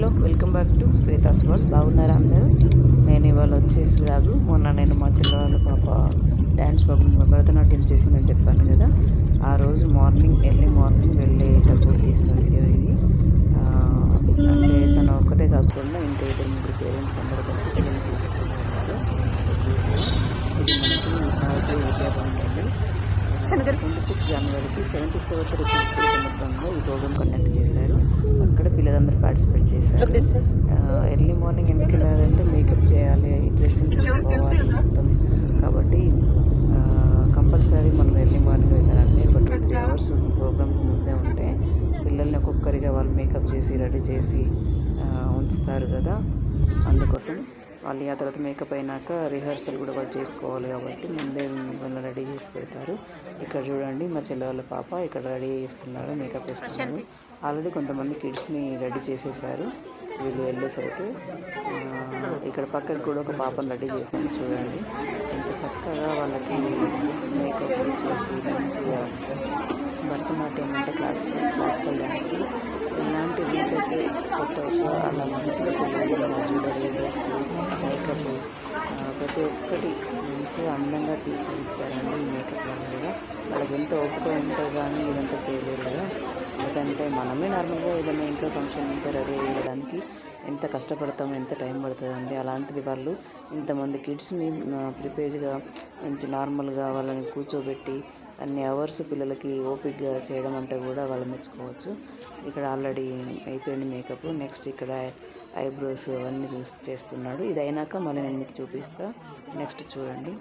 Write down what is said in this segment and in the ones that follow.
Hello, welcome back to Shweta's world. బాగున్నారా అందరూ? నేను ఇవాళ వచ్చేసి రాదు, మొన్న నేను మా చెల్లెళ్ళ పాప డ్యాన్స్ భరతనాట్యం చేసిందని చెప్పాను కదా, ఆ రోజు ఎర్లీ మార్నింగ్ వెళ్ళేటప్పుడు తీసిన వీడియో ఇది. అంటే తను ఒక్కటే కాకుండా ఇంకా ఇద్దరు ముగ్గురు పేరెంట్స్ అందరూ కలిసి పిల్లలు తీసుకున్నారు. ఇది మనకి విద్యాభవన్ అండి. 26 జనవరికి 77th రిపబ్లిక్ సందర్భంగా ఈ ప్రోగ్రామ్ కండక్ట్ చేశారు. అక్కడ పిల్లలందరూ పార్టిసిపేట్ చేశారు. ఎర్లీ మార్నింగ్ ఎందుకు వెళ్ళాలంటే మేకప్ చేయాలి, డ్రెస్సింగ్ చేసుకోవాలి మొత్తం. కాబట్టి కంపల్సరీ మనం ఎర్లీ మార్నింగ్ వెళ్ళాలండి. ఒక 2-3 hours ప్రోగ్రామ్కి ముందే ఉంటే పిల్లల్ని ఒక్కొక్కరిగా వాళ్ళు మేకప్ చేసి రెడీ చేసి ఉంచుతారు కదా, అందుకోసం వాళ్ళు ఆ తర్వాత మేకప్ అయినాక రిహార్సల్ కూడా వాళ్ళు చేసుకోవాలి కాబట్టి ముందే వాళ్ళు రెడీ చేసి పెడతారు. ఇక్కడ చూడండి, మా చెల్లె వాళ్ళ పాప ఇక్కడ రెడీ చేస్తున్నారు, మేకప్ వేస్తున్నారు. ఆల్రెడీ కొంతమంది కిడ్స్ని రెడీ చేసేసారు వీళ్ళు వెళ్ళేసరికి. ఇక్కడ పక్కకు కూడా ఒక పాపను రెడీ చేశాను, చూడండి ఎంత చక్కగా వాళ్ళకి మేకప్ చేసి మంచిగా భరతనాట్యం అంటే క్లాసికల్ డ్యాన్స్ ఎలాంటి వీటైతే సెట్ అవుతుందో అలా మంచిగా పిల్లలు జ్యువెలరీ, డ్రెస్, మేకప్ ప్రతి ఒక్కటి మంచిగా అందంగా తీర్చిదిద్దారండి. ఈ మేకప్ వాళ్ళు కూడా వాళ్ళకి ఎంత ఓపిక ఉంటే కానీ ఇదంతా చేయలేరు కదా. ఎందుకంటే మనమే నార్మల్గా ఏదైనా ఇంట్లో ఫంక్షన్ ఉంటే రెడీ అయ్యడానికి ఎంత కష్టపడతామో, ఎంత టైం పడుతుందండి. అలాంటిది వాళ్ళు ఇంతమంది కిడ్స్ని ప్రిపేర్గా మంచి నార్మల్గా వాళ్ళని కూర్చోబెట్టి అన్ని అవర్స్ పిల్లలకి ఓపిక్గా చేయడం అంటే కూడా వాళ్ళు మెచ్చుకోవచ్చు. ఇక్కడ ఆల్రెడీ అయిపోయింది మేకప్. నెక్స్ట్ ఇక్కడ ఐబ్రోస్ అవన్నీ చేస్తున్నాడు. ఇది అయినాక మళ్ళీ నేను మీకు చూపిస్తా. నెక్స్ట్ చూడండి.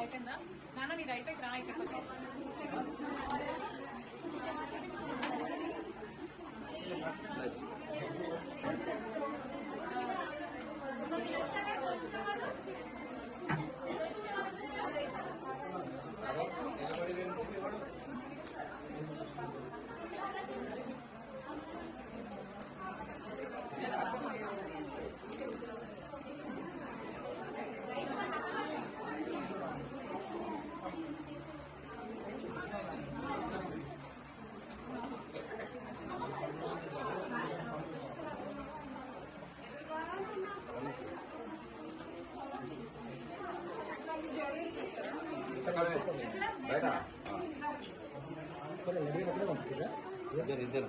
అయిపోయిందా నాన్న, నీది అయిపోయి రా ఇక్కడ. ఇద్దరు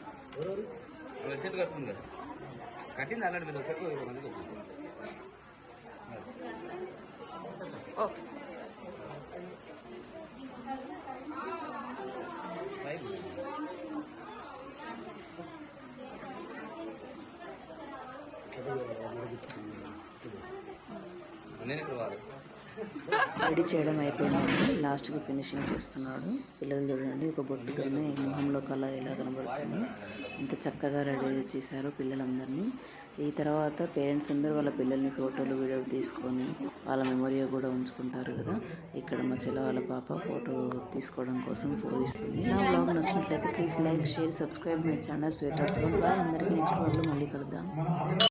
సెట్ కట్టింది కదా, కట్టింది అలాంటి మీరు సెట్ మంది నేను ఇక్కడ వాడు రెడీ చేయడం అయిపోయిందండి. లాస్ట్కి ఫినిషింగ్ చేస్తున్నాడు. పిల్లలు చూడండి, ఒక బొట్టుతోనే మొహంలో కళ ఎలా కనబడుతుంది, ఇంత చక్కగా రెడీ చేశారు పిల్లలందరినీ. ఈ తర్వాత పేరెంట్స్ అందరూ వాళ్ళ పిల్లల్ని ఫోటోలు వీడియోలు తీసుకొని వాళ్ళ మెమొరీ కూడా ఉంచుకుంటారు కదా. ఇక్కడ మా చెల్ల వాళ్ళ పాప ఫోటో తీసుకోవడం కోసం పూజిస్తుంది. నా బ్లాగ్ నచ్చినట్లయితే please like, share, subscribe my channel Shweta's world. Bye అందరికీ. నెక్స్ట్ బ్లాగ్లో మళ్ళీ కలుద్దాం.